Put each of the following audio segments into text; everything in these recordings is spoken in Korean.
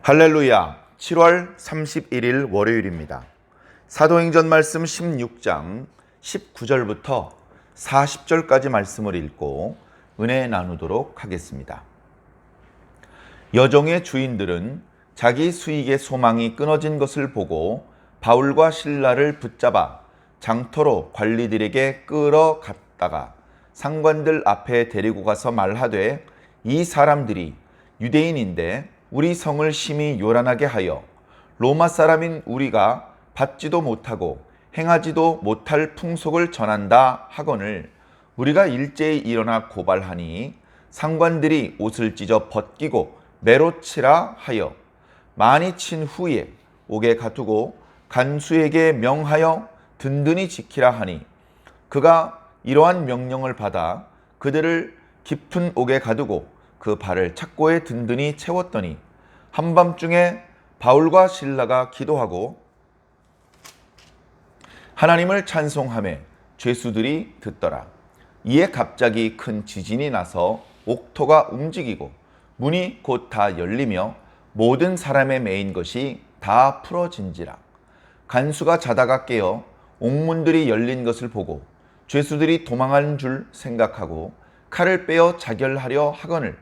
할렐루야. 7월 31일 월요일입니다. 사도행전 말씀 16장 19절부터 40절까지 말씀을 읽고 은혜 나누도록 하겠습니다. 여종의 주인들은 자기 수익의 소망이 끊어진 것을 보고 바울과 실라를 붙잡아 장터로 관리들에게 끌어갔다가 상관들 앞에 데리고 가서 말하되, 이 사람들이 유대인인데 우리 성을 심히 요란하게 하여 로마 사람인 우리가 받지도 못하고 행하지도 못할 풍속을 전한다 하거늘 우리가 일제히 일어나 고발하니 상관들이 옷을 찢어 벗기고 매로 치라 하여 많이 친 후에 옥에 가두고 간수에게 명하여 든든히 지키라 하니, 그가 이러한 명령을 받아 그들을 깊은 옥에 가두고 그 발을 착고에 든든히 채웠더니 한밤중에 바울과 실라가 기도하고 하나님을 찬송하며 죄수들이 듣더라. 이에 갑자기 큰 지진이 나서 옥토가 움직이고 문이 곧 다 열리며 모든 사람의 매인 것이 다 풀어진지라. 간수가 자다가 깨어 옥문들이 열린 것을 보고 죄수들이 도망한 줄 생각하고 칼을 빼어 자결하려 하거늘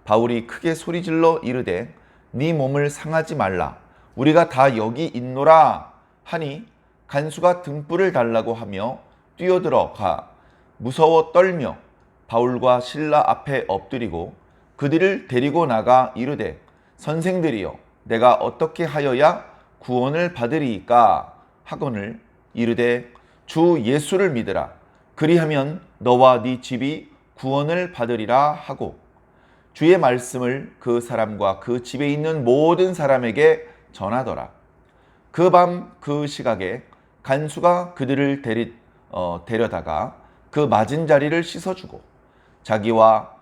바울이 크게 소리질러 이르되, 네 몸을 상하지 말라, 우리가 다 여기 있노라 하니 간수가 등불을 달라고 하며 뛰어들어가 무서워 떨며 바울과 실라 앞에 엎드리고 그들을 데리고 나가 이르되, 선생들이여, 내가 어떻게 하여야 구원을 받으리이까 하거늘 이르되, 주 예수를 믿으라, 그리하면 너와 네 집이 구원을 받으리라 하고 주의 말씀을 그 사람과 그 집에 있는 모든 사람에게 전하더라. 그 밤 그 시각에 간수가 그들을 데려다가 그 맞은 자리를 씻어주고 자기와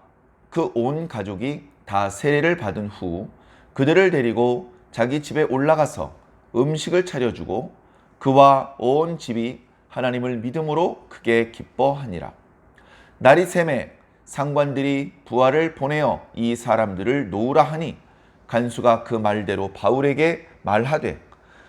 그 온 가족이 다 세례를 받은 후 그들을 데리고 자기 집에 올라가서 음식을 차려주고 그와 온 집이 하나님을 믿음으로 크게 기뻐하니라. 날이 새매 상관들이 부하를 보내어 이 사람들을 놓으라 하니 간수가 그 말대로 바울에게 말하되,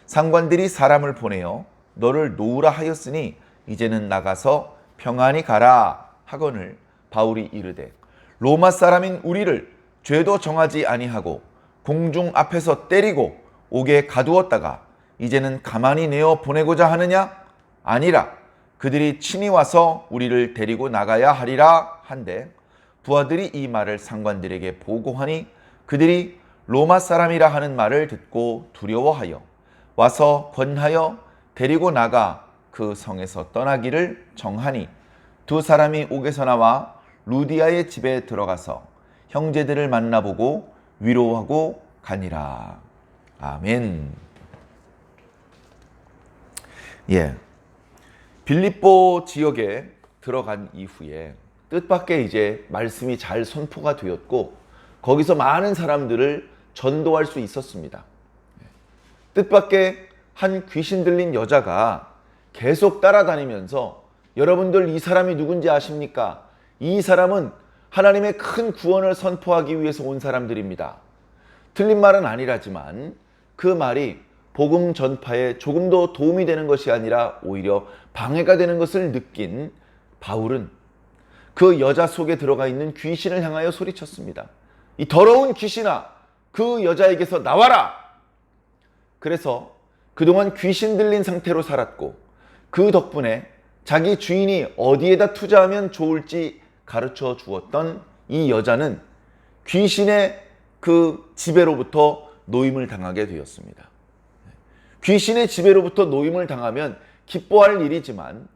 상관들이 사람을 보내어 너를 놓으라 하였으니 이제는 나가서 평안히 가라 하거늘 바울이 이르되, 로마 사람인 우리를 죄도 정하지 아니하고 공중 앞에서 때리고 옥에 가두었다가 이제는 가만히 내어 보내고자 하느냐? 아니라 그들이 친히 와서 우리를 데리고 나가야 하리라 한데, 부하들이 이 말을 상관들에게 보고하니 그들이 로마 사람이라 하는 말을 듣고 두려워하여 와서 권하여 데리고 나가 그 성에서 떠나기를 정하니, 두 사람이 옥에서 나와 루디아의 집에 들어가서 형제들을 만나보고 위로하고 가니라. 아멘. 빌립보 지역에 들어간 이후에 뜻밖의 이제 말씀이 잘 선포가 되었고 거기서 많은 사람들을 전도할 수 있었습니다. 뜻밖의 한 귀신 들린 여자가 계속 따라다니면서, 여러분들 이 사람이 누군지 아십니까? 이 사람은 하나님의 큰 구원을 선포하기 위해서 온 사람들입니다. 틀린 말은 아니라지만 그 말이 복음 전파에 조금도 도움이 되는 것이 아니라 오히려 방해가 되는 것을 느낀 바울은 그 여자 속에 들어가 있는 귀신을 향하여 소리쳤습니다. 이 더러운 귀신아, 그 여자에게서 나와라! 그래서 그동안 귀신 들린 상태로 살았고 그 덕분에 자기 주인이 어디에다 투자하면 좋을지 가르쳐 주었던 이 여자는 귀신의 그 지배로부터 노임을 당하게 되었습니다. 귀신의 지배로부터 노임을 당하면 기뻐할 일이지만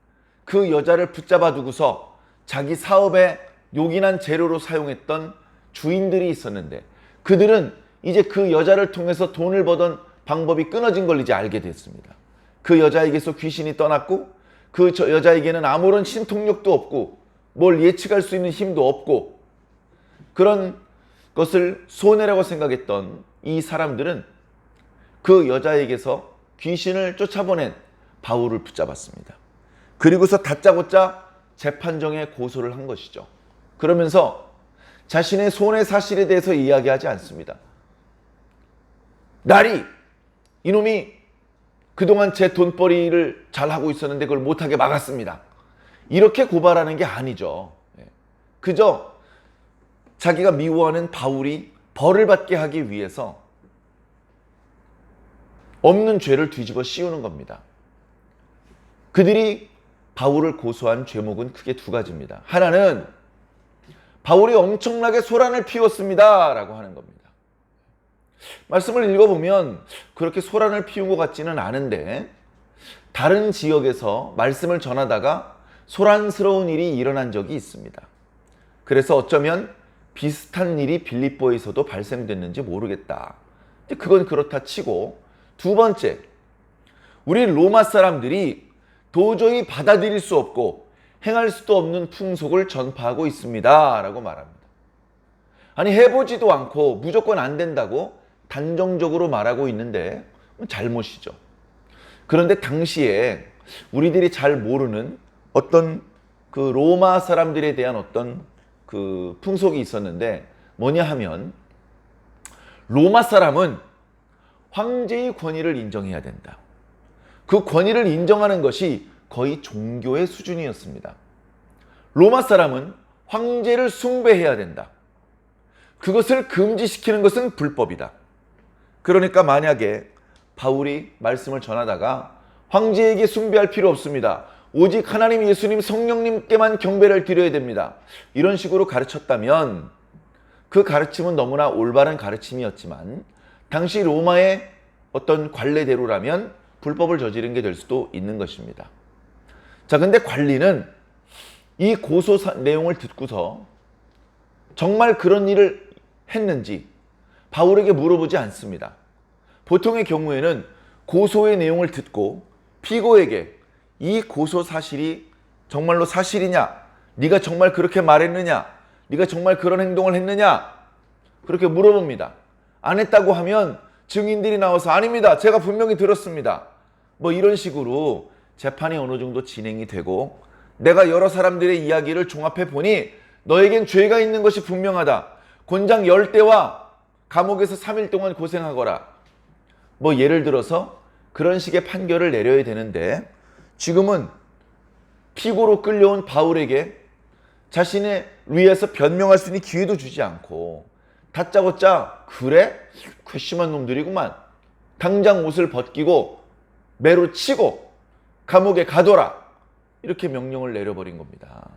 그 여자를 붙잡아 두고서 자기 사업에 요긴한 재료로 사용했던 주인들이 있었는데 그들은 이제 그 여자를 통해서 돈을 버던 방법이 끊어진 걸 이제 알게 됐습니다. 그 여자에게서 귀신이 떠났고 그 여자에게는 아무런 신통력도 없고 뭘 예측할 수 있는 힘도 없고 그런 것을 손해라고 생각했던 이 사람들은 그 여자에게서 귀신을 쫓아보낸 바울을 붙잡았습니다. 그리고서 다짜고짜 재판정에 고소를 한 것이죠. 그러면서 자신의 손해 사실에 대해서 이야기하지 않습니다. 날이 이놈이 그동안 제 돈벌이를 잘하고 있었는데 그걸 못하게 막았습니다. 이렇게 고발하는 게 아니죠. 그저 자기가 미워하는 바울이 벌을 받게 하기 위해서 없는 죄를 뒤집어 씌우는 겁니다. 그들이 바울을 고소한 죄목은 크게 두 가지입니다. 하나는 바울이 엄청나게 소란을 피웠습니다 라고 하는 겁니다. 말씀을 읽어보면 그렇게 소란을 피운 것 같지는 않은데 다른 지역에서 말씀을 전하다가 소란스러운 일이 일어난 적이 있습니다. 그래서 어쩌면 비슷한 일이 빌립보에서도 발생됐는지 모르겠다. 그건 그렇다 치고, 두 번째, 우리 로마 사람들이 도저히 받아들일 수 없고 행할 수도 없는 풍속을 전파하고 있습니다 라고 말합니다. 아니, 해보지도 않고 무조건 안 된다고 단정적으로 말하고 있는데 잘못이죠. 그런데 당시에 우리들이 잘 모르는 어떤 그 로마 사람들에 대한 어떤 그 풍속이 있었는데, 뭐냐 하면 로마 사람은 황제의 권위를 인정해야 된다. 그 권위를 인정하는 것이 거의 종교의 수준이었습니다. 로마 사람은 황제를 숭배해야 된다. 그것을 금지시키는 것은 불법이다. 그러니까 만약에 바울이 말씀을 전하다가 황제에게 숭배할 필요 없습니다. 오직 하나님 예수님 성령님께만 경배를 드려야 됩니다. 이런 식으로 가르쳤다면 그 가르침은 너무나 올바른 가르침이었지만 당시 로마의 어떤 관례대로라면 불법을 저지른 게 될 수도 있는 것입니다. 자, 근데 관리는 이 고소 내용을 듣고서 정말 그런 일을 했는지 바울에게 물어보지 않습니다. 보통의 경우에는 고소의 내용을 듣고 피고에게 이 고소 사실이 정말로 사실이냐? 네가 정말 그렇게 말했느냐? 네가 정말 그런 행동을 했느냐? 그렇게 물어봅니다. 안 했다고 하면 증인들이 나와서 아닙니다. 제가 분명히 들었습니다. 뭐 이런 식으로 재판이 어느 정도 진행이 되고 내가 여러 사람들의 이야기를 종합해 보니 너에겐 죄가 있는 것이 분명하다. 곤장 10대와 감옥에서 3일 동안 고생하거라. 뭐 예를 들어서 그런 식의 판결을 내려야 되는데 지금은 피고로 끌려온 바울에게 자신의 위에서 변명할 수 있는 기회도 주지 않고 다짜고짜 그래? 괘씸한 놈들이구만. 당장 옷을 벗기고 매로 치고 감옥에 가둬라. 이렇게 명령을 내려버린 겁니다.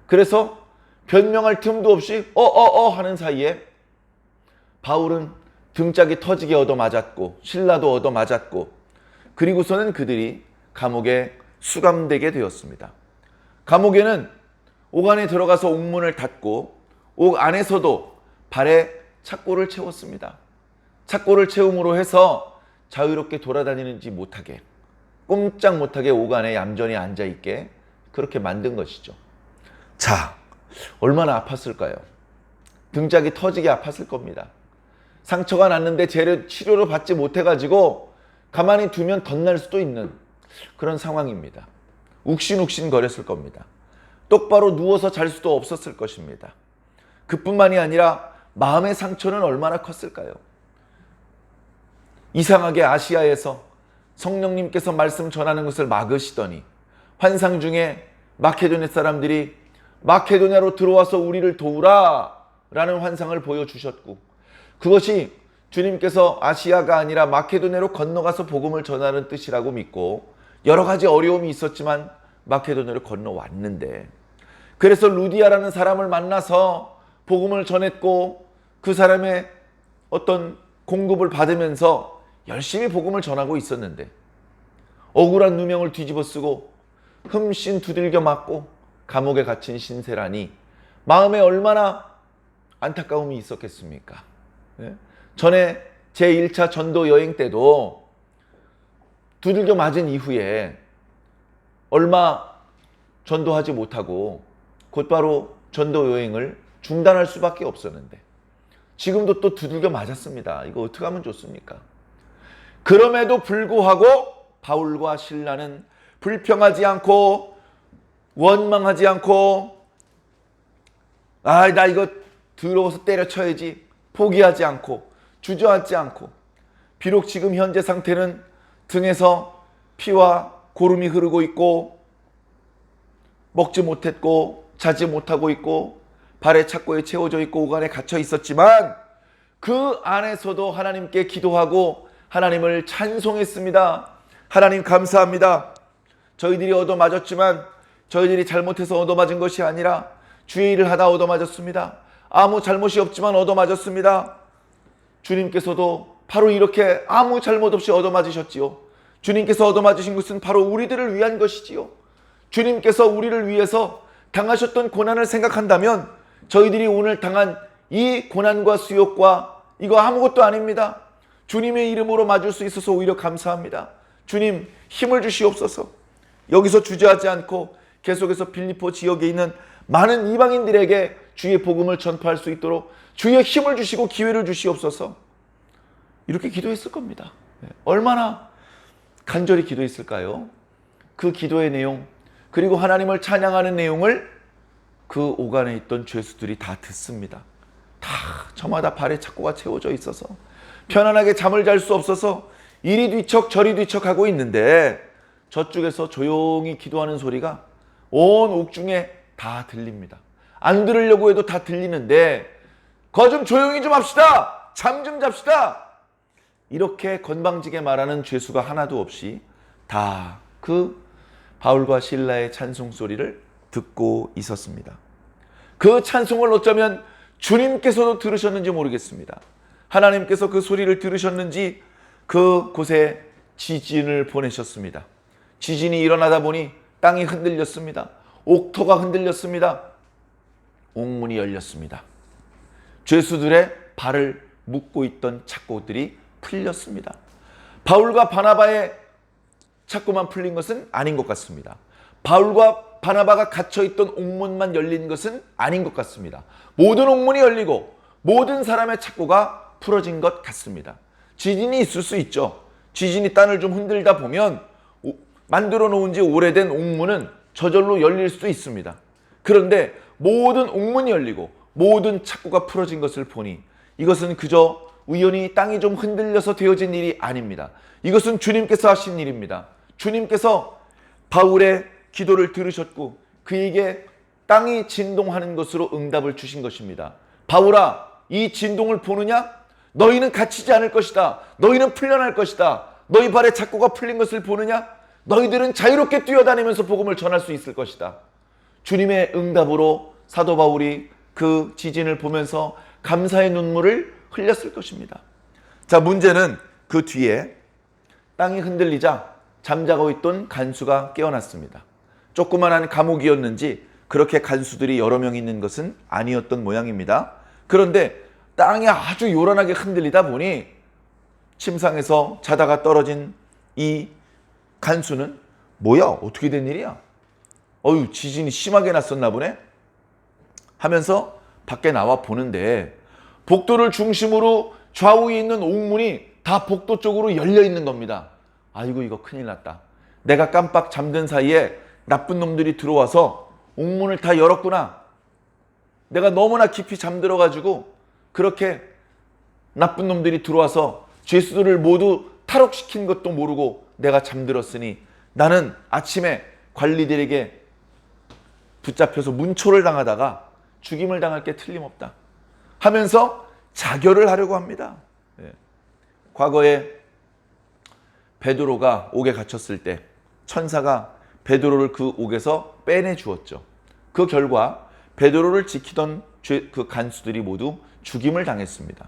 그래서 변명할 틈도 없이 하는 사이에 바울은 등짝이 터지게 얻어맞았고 신라도 얻어맞았고 그리고서는 그들이 감옥에 수감되게 되었습니다. 감옥에는 옥 안에 들어가서 옥문을 닫고 옥 안에서도 발에 착고를 채웠습니다. 착고를 채움으로 해서 자유롭게 돌아다니는지 못하게 꼼짝 못하게 옥 안에 얌전히 앉아있게 그렇게 만든 것이죠. 자, 얼마나 아팠을까요? 등짝이 터지게 아팠을 겁니다. 상처가 났는데 치료를 받지 못해가지고 가만히 두면 덧날 수도 있는 그런 상황입니다. 욱신욱신 거렸을 겁니다. 똑바로 누워서 잘 수도 없었을 것입니다. 그뿐만이 아니라 마음의 상처는 얼마나 컸을까요? 이상하게 아시아에서 성령님께서 말씀 전하는 것을 막으시더니 환상 중에 마케도냐 사람들이 마케도냐로 들어와서 우리를 도우라 라는 환상을 보여주셨고 그것이 주님께서 아시아가 아니라 마케도냐로 건너가서 복음을 전하는 뜻이라고 믿고 여러 가지 어려움이 있었지만 마케도냐로 건너왔는데 그래서 루디아라는 사람을 만나서 복음을 전했고 그 사람의 어떤 공급을 받으면서 열심히 복음을 전하고 있었는데 억울한 누명을 뒤집어 쓰고 흠씬 두들겨 맞고 감옥에 갇힌 신세라니 마음에 얼마나 안타까움이 있었겠습니까? 전에 제1차 전도 여행 때도 두들겨 맞은 이후에 얼마 전도하지 못하고 곧바로 전도 여행을 중단할 수밖에 없었는데 지금도 또 두들겨 맞았습니다. 이거 어떻게 하면 좋습니까? 그럼에도 불구하고 바울과 실라는 불평하지 않고 원망하지 않고 나 이거 더러워서 때려쳐야지 포기하지 않고 주저앉지 않고 비록 지금 현재 상태는 등에서 피와 고름이 흐르고 있고 먹지 못했고 자지 못하고 있고 발에 착고에 채워져 있고 오간에 갇혀 있었지만 그 안에서도 하나님께 기도하고 하나님을 찬송했습니다. 하나님 감사합니다. 저희들이 얻어맞았지만 저희들이 잘못해서 얻어맞은 것이 아니라 주의 일을 하다 얻어맞았습니다. 아무 잘못이 없지만 얻어맞았습니다. 주님께서도 바로 이렇게 아무 잘못 없이 얻어맞으셨지요. 주님께서 얻어맞으신 것은 바로 우리들을 위한 것이지요. 주님께서 우리를 위해서 당하셨던 고난을 생각한다면 저희들이 오늘 당한 이 고난과 수욕과 이거 아무것도 아닙니다. 주님의 이름으로 맞을 수 있어서 오히려 감사합니다. 주님 힘을 주시옵소서. 여기서 주저하지 않고 계속해서 빌립보 지역에 있는 많은 이방인들에게 주의 복음을 전파할 수 있도록 주의 힘을 주시고 기회를 주시옵소서. 이렇게 기도했을 겁니다. 얼마나 간절히 기도했을까요? 그 기도의 내용 그리고 하나님을 찬양하는 내용을 그 오간에 있던 죄수들이 다 듣습니다. 다 저마다 발에 착고가 채워져 있어서 편안하게 잠을 잘 수 없어서 이리 뒤척 저리 뒤척하고 있는데 저쪽에서 조용히 기도하는 소리가 온 옥중에 다 들립니다. 안 들으려고 해도 다 들리는데 거 좀 조용히 좀 합시다. 잠 좀 잡시다. 이렇게 건방지게 말하는 죄수가 하나도 없이 다 그 바울과 실라의 찬송 소리를 듣고 있었습니다. 그 찬송을 어쩌면 주님께서도 들으셨는지 모르겠습니다. 하나님께서 그 소리를 들으셨는지 그 곳에 지진을 보내셨습니다. 지진이 일어나다 보니 땅이 흔들렸습니다. 옥토가 흔들렸습니다. 옥문이 열렸습니다. 죄수들의 발을 묶고 있던 착고들이 풀렸습니다. 바울과 바나바의 착고만 풀린 것은 아닌 것 같습니다. 바울과 바나바가 갇혀있던 옥문만 열린 것은 아닌 것 같습니다. 모든 옥문이 열리고 모든 사람의 착고가 풀어진 것 같습니다. 지진이 있을 수 있죠. 지진이 땅을 좀 흔들다 보면 만들어 놓은 지 오래된 옥문은 저절로 열릴 수도 있습니다. 그런데 모든 옥문이 열리고 모든 착고가 풀어진 것을 보니 이것은 그저 우연히 땅이 좀 흔들려서 되어진 일이 아닙니다. 이것은 주님께서 하신 일입니다. 주님께서 바울의 기도를 들으셨고 그에게 땅이 진동하는 것으로 응답을 주신 것입니다. 바울아, 이 진동을 보느냐? 너희는 갇히지 않을 것이다. 너희는 풀려날 것이다. 너희 발에 착고가 풀린 것을 보느냐? 너희들은 자유롭게 뛰어다니면서 복음을 전할 수 있을 것이다. 주님의 응답으로 사도 바울이 그 지진을 보면서 감사의 눈물을 흘렸을 것입니다. 자, 문제는 그 뒤에 땅이 흔들리자 잠자고 있던 간수가 깨어났습니다. 조그만한 감옥이었는지 그렇게 간수들이 여러 명 있는 것은 아니었던 모양입니다. 그런데 땅이 아주 요란하게 흔들리다 보니 침상에서 자다가 떨어진 이 간수는 뭐야? 어떻게 된 일이야? 지진이 심하게 났었나 보네? 하면서 밖에 나와 보는데 복도를 중심으로 좌우에 있는 옥문이 다 복도 쪽으로 열려 있는 겁니다. 아이고 이거 큰일 났다. 내가 깜빡 잠든 사이에 나쁜 놈들이 들어와서 옥문을 다 열었구나. 내가 너무나 깊이 잠들어가지고 그렇게 나쁜 놈들이 들어와서 죄수들을 모두 탈옥시킨 것도 모르고 내가 잠들었으니 나는 아침에 관리들에게 붙잡혀서 문초를 당하다가 죽임을 당할 게 틀림없다 하면서 자결을 하려고 합니다. 과거에 베드로가 옥에 갇혔을 때 천사가 베드로를 그 옥에서 빼내 주었죠. 그 결과 베드로를 지키던 그 간수들이 모두 죽임을 당했습니다.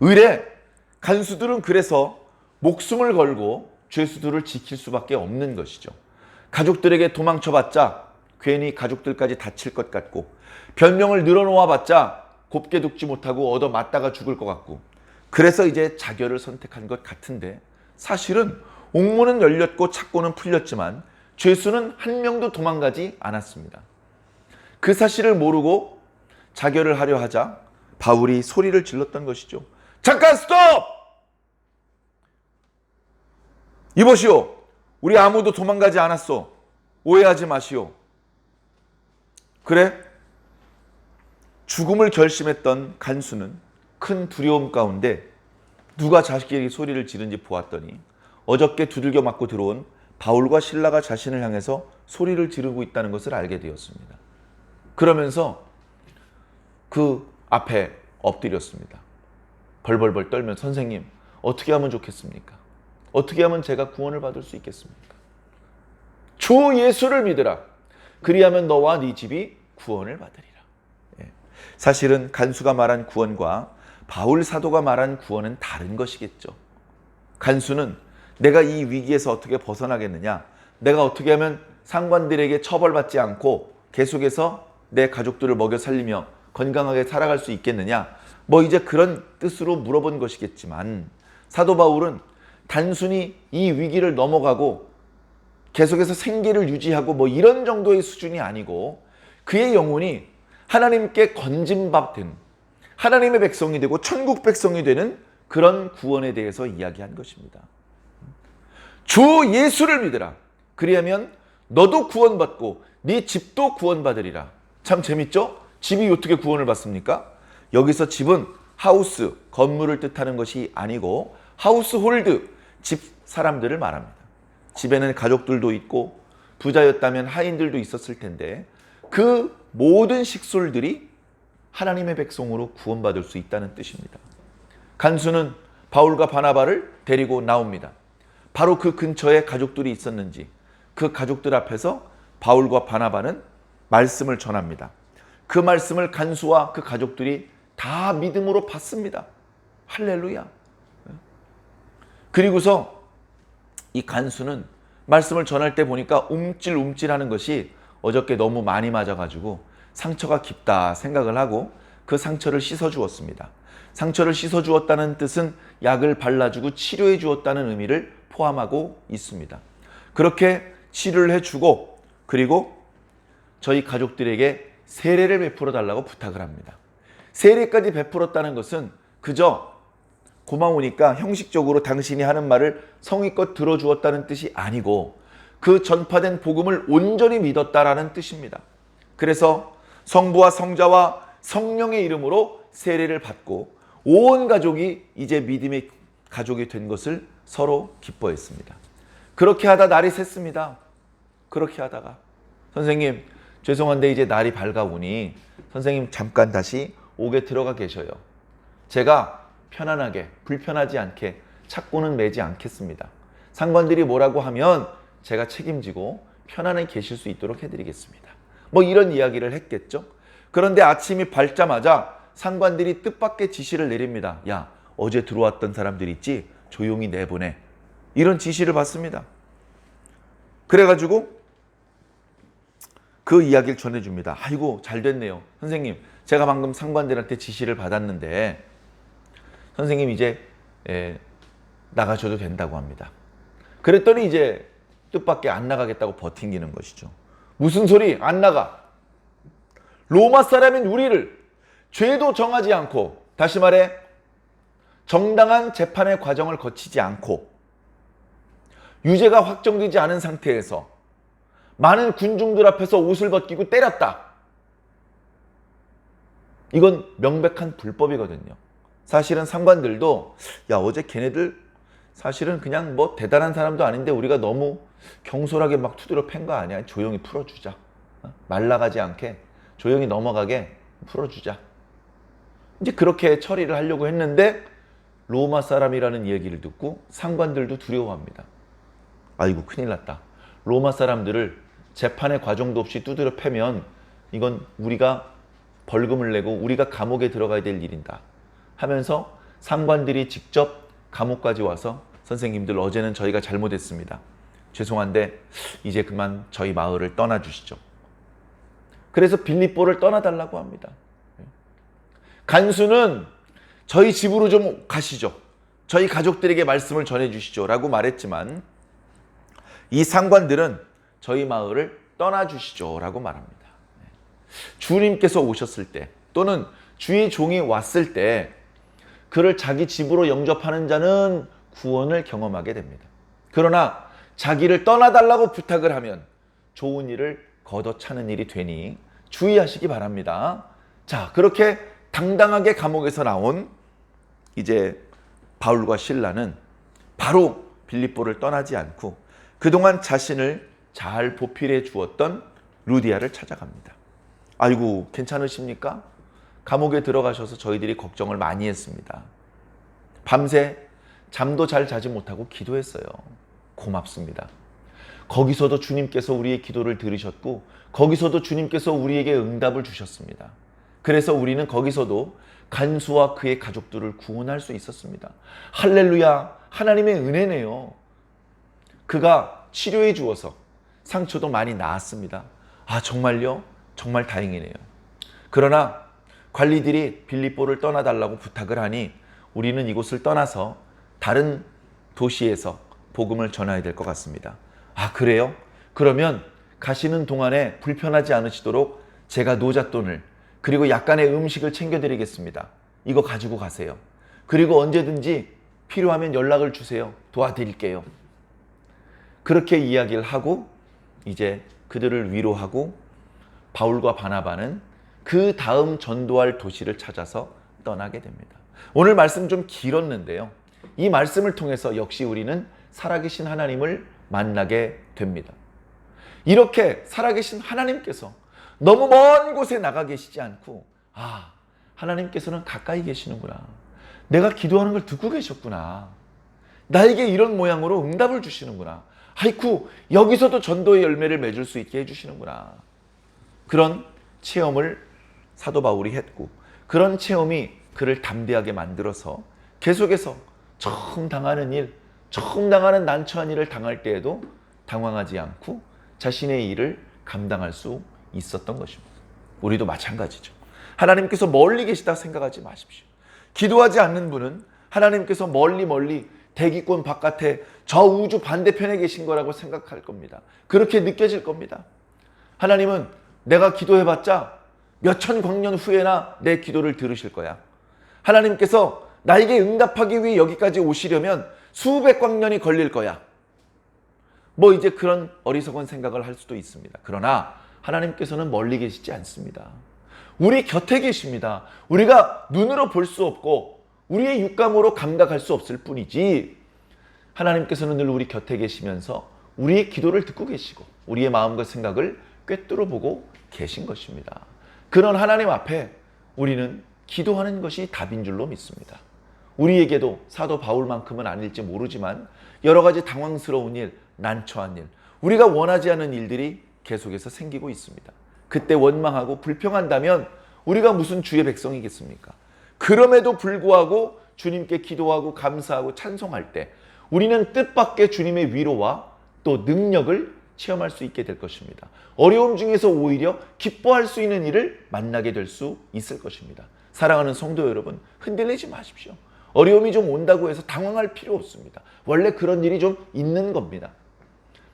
의례 간수들은 그래서 목숨을 걸고 죄수들을 지킬 수밖에 없는 것이죠. 가족들에게 도망쳐봤자 괜히 가족들까지 다칠 것 같고 변명을 늘어놓아봤자 곱게 죽지 못하고 얻어맞다가 죽을 것 같고 그래서 이제 자결을 선택한 것 같은데 사실은 옥문은 열렸고 착고는 풀렸지만 죄수는 한 명도 도망가지 않았습니다. 그 사실을 모르고 자결을 하려 하자 바울이 소리를 질렀던 것이죠. 잠깐 스톱! 이보시오. 우리 아무도 도망가지 않았소. 오해하지 마시오. 그래? 죽음을 결심했던 간수는 큰 두려움 가운데 누가 자식에게 소리를 지른지 보았더니 어저께 두들겨 맞고 들어온 바울과 실라가 자신을 향해서 소리를 지르고 있다는 것을 알게 되었습니다. 그러면서 그 앞에 엎드렸습니다. 벌벌벌 떨면 선생님 어떻게 하면 좋겠습니까? 어떻게 하면 제가 구원을 받을 수 있겠습니까? 주 예수를 믿으라. 그리하면 너와 네 집이 구원을 받으리라. 사실은 간수가 말한 구원과 바울 사도가 말한 구원은 다른 것이겠죠. 간수는 내가 이 위기에서 어떻게 벗어나겠느냐, 내가 어떻게 하면 상관들에게 처벌받지 않고 계속해서 내 가족들을 먹여 살리며 건강하게 살아갈 수 있겠느냐, 이제 그런 뜻으로 물어본 것이겠지만, 사도 바울은 단순히 이 위기를 넘어가고 계속해서 생계를 유지하고 이런 정도의 수준이 아니고, 그의 영혼이 하나님께 건진받은 하나님의 백성이 되고 천국 백성이 되는 그런 구원에 대해서 이야기한 것입니다. 주 예수를 믿으라. 그리하면 너도 구원받고 네 집도 구원받으리라. 참 재밌죠? 집이 어떻게 구원을 받습니까? 여기서 집은 하우스, 건물을 뜻하는 것이 아니고 하우스홀드, 집 사람들을 말합니다. 집에는 가족들도 있고 부자였다면 하인들도 있었을 텐데 그 모든 식솔들이 하나님의 백성으로 구원받을 수 있다는 뜻입니다. 간수는 바울과 바나바를 데리고 나옵니다. 바로 그 근처에 가족들이 있었는지 그 가족들 앞에서 바울과 바나바는 말씀을 전합니다. 그 말씀을 간수와 그 가족들이 다 믿음으로 받습니다. 할렐루야. 그리고서 이 간수는 말씀을 전할 때 보니까 움찔움찔하는 것이 어저께 너무 많이 맞아가지고 상처가 깊다 생각을 하고 그 상처를 씻어주었습니다. 상처를 씻어주었다는 뜻은 약을 발라주고 치료해 주었다는 의미를 포함하고 있습니다. 그렇게 치료를 해주고 그리고 저희 가족들에게 세례를 베풀어 달라고 부탁을 합니다. 세례까지 베풀었다는 것은 그저 고마우니까 형식적으로 당신이 하는 말을 성의껏 들어주었다는 뜻이 아니고 그 전파된 복음을 온전히 믿었다라는 뜻입니다. 그래서 성부와 성자와 성령의 이름으로 세례를 받고 온 가족이 이제 믿음의 가족이 된 것을 서로 기뻐했습니다. 그렇게 하다 날이 샜습니다. 그렇게 하다가 선생님 죄송한데 이제 날이 밝아오니 선생님 잠깐 다시 옥에 들어가 계셔요. 제가 편안하게 불편하지 않게 착고는 매지 않겠습니다. 상관들이 뭐라고 하면 제가 책임지고 편안하게 계실 수 있도록 해드리겠습니다. 이런 이야기를 했겠죠. 그런데 아침이 밝자마자 상관들이 뜻밖의 지시를 내립니다. 야, 어제 들어왔던 사람들 있지? 조용히 내보내. 이런 지시를 받습니다. 그래가지고 그 이야기를 전해줍니다. 아이고 잘 됐네요. 선생님 제가 방금 상관들한테 지시를 받았는데 선생님 이제 나가셔도 된다고 합니다. 그랬더니 이제 뜻밖의 안 나가겠다고 버팅기는 것이죠. 무슨 소리? 안 나가. 로마 사람인 우리를 죄도 정하지 않고 다시 말해 정당한 재판의 과정을 거치지 않고 유죄가 확정되지 않은 상태에서 많은 군중들 앞에서 옷을 벗기고 때렸다. 이건 명백한 불법이거든요. 사실은 상관들도 야 어제 걔네들 사실은 그냥 대단한 사람도 아닌데 우리가 너무 경솔하게 막 두드려 팬 거 아니야. 조용히 풀어주자. 말라가지 않게 조용히 넘어가게 풀어주자. 이제 그렇게 처리를 하려고 했는데 로마 사람이라는 얘기를 듣고 상관들도 두려워합니다. 아이고 큰일 났다. 로마 사람들을 재판의 과정도 없이 두드려 패면 이건 우리가 벌금을 내고 우리가 감옥에 들어가야 될 일인다 하면서 상관들이 직접 감옥까지 와서 선생님들 어제는 저희가 잘못했습니다. 죄송한데 이제 그만 저희 마을을 떠나주시죠. 그래서 빌립보를 떠나달라고 합니다. 간수는 저희 집으로 좀 가시죠. 저희 가족들에게 말씀을 전해주시죠 라고 말했지만 이 상관들은 저희 마을을 떠나주시죠 라고 말합니다. 주님께서 오셨을 때 또는 주의 종이 왔을 때 그를 자기 집으로 영접하는 자는 구원을 경험하게 됩니다. 그러나 자기를 떠나달라고 부탁을 하면 좋은 일을 걷어차는 일이 되니 주의하시기 바랍니다. 자, 그렇게 당당하게 감옥에서 나온 이제 바울과 실라는 바로 빌립보를 떠나지 않고 그동안 자신을 잘 보필해 주었던 루디아를 찾아갑니다. 아이고, 괜찮으십니까? 감옥에 들어가셔서 저희들이 걱정을 많이 했습니다. 밤새 잠도 잘 자지 못하고 기도했어요. 고맙습니다. 거기서도 주님께서 우리의 기도를 들으셨고 거기서도 주님께서 우리에게 응답을 주셨습니다. 그래서 우리는 거기서도 간수와 그의 가족들을 구원할 수 있었습니다. 할렐루야, 하나님의 은혜네요. 그가 치료해 주어서 상처도 많이 나았습니다. 아, 정말요? 정말 다행이네요. 그러나 관리들이 빌립보를 떠나달라고 부탁을 하니 우리는 이곳을 떠나서 다른 도시에서 복음을 전해야 될 것 같습니다. 아, 그래요? 그러면 가시는 동안에 불편하지 않으시도록 제가 노잣돈을 그리고 약간의 음식을 챙겨드리겠습니다. 이거 가지고 가세요. 그리고 언제든지 필요하면 연락을 주세요. 도와드릴게요. 그렇게 이야기를 하고 이제 그들을 위로하고 바울과 바나바는 그 다음 전도할 도시를 찾아서 떠나게 됩니다. 오늘 말씀 좀 길었는데요. 이 말씀을 통해서 역시 우리는 살아계신 하나님을 만나게 됩니다. 이렇게 살아계신 하나님께서 너무 먼 곳에 나가 계시지 않고, 아, 하나님께서는 가까이 계시는구나. 내가 기도하는 걸 듣고 계셨구나. 나에게 이런 모양으로 응답을 주시는구나. 아이쿠, 여기서도 전도의 열매를 맺을 수 있게 해주시는구나. 그런 체험을 사도 바울이 했고, 그런 체험이 그를 담대하게 만들어서 계속해서 처음 당하는 일, 처음 당하는 난처한 일을 당할 때에도 당황하지 않고 자신의 일을 감당할 수 있었던 것입니다. 우리도 마찬가지죠. 하나님께서 멀리 계시다 생각하지 마십시오. 기도하지 않는 분은 하나님께서 멀리 대기권 바깥에 저 우주 반대편에 계신 거라고 생각할 겁니다. 그렇게 느껴질 겁니다. 하나님은 내가 기도해봤자 몇천 광년 후에나 내 기도를 들으실 거야. 하나님께서 나에게 응답하기 위해 여기까지 오시려면 수백 광년이 걸릴 거야. 뭐 이제 그런 어리석은 생각을 할 수도 있습니다. 그러나 하나님께서는 멀리 계시지 않습니다. 우리 곁에 계십니다. 우리가 눈으로 볼 수 없고 우리의 육감으로 감각할 수 없을 뿐이지, 하나님께서는 늘 우리 곁에 계시면서 우리의 기도를 듣고 계시고 우리의 마음과 생각을 꿰뚫어 보고 계신 것입니다. 그런 하나님 앞에 우리는 기도하는 것이 답인 줄로 믿습니다. 우리에게도 사도 바울만큼은 아닐지 모르지만 여러 가지 당황스러운 일, 난처한 일, 우리가 원하지 않은 일들이 계속해서 생기고 있습니다. 그때 원망하고 불평한다면 우리가 무슨 주의 백성이겠습니까? 그럼에도 불구하고 주님께 기도하고 감사하고 찬송할 때 우리는 뜻밖의 주님의 위로와 또 능력을 체험할 수 있게 될 것입니다. 어려움 중에서 오히려 기뻐할 수 있는 일을 만나게 될 수 있을 것입니다. 사랑하는 성도 여러분, 흔들리지 마십시오. 어려움이 좀 온다고 해서 당황할 필요 없습니다. 원래 그런 일이 좀 있는 겁니다.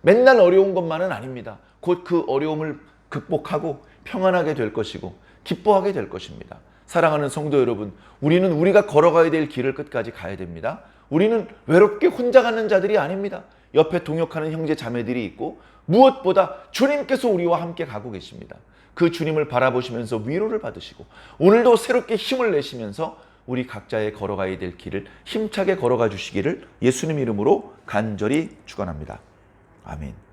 맨날 어려운 것만은 아닙니다. 곧 그 어려움을 극복하고 평안하게 될 것이고 기뻐하게 될 것입니다. 사랑하는 성도 여러분, 우리는 우리가 걸어가야 될 길을 끝까지 가야 됩니다. 우리는 외롭게 혼자 가는 자들이 아닙니다. 옆에 동역하는 형제 자매들이 있고 무엇보다 주님께서 우리와 함께 가고 계십니다. 그 주님을 바라보시면서 위로를 받으시고 오늘도 새롭게 힘을 내시면서 우리 각자의 걸어가야 될 길을 힘차게 걸어가 주시기를 예수님 이름으로 간절히 축원합니다. 아멘.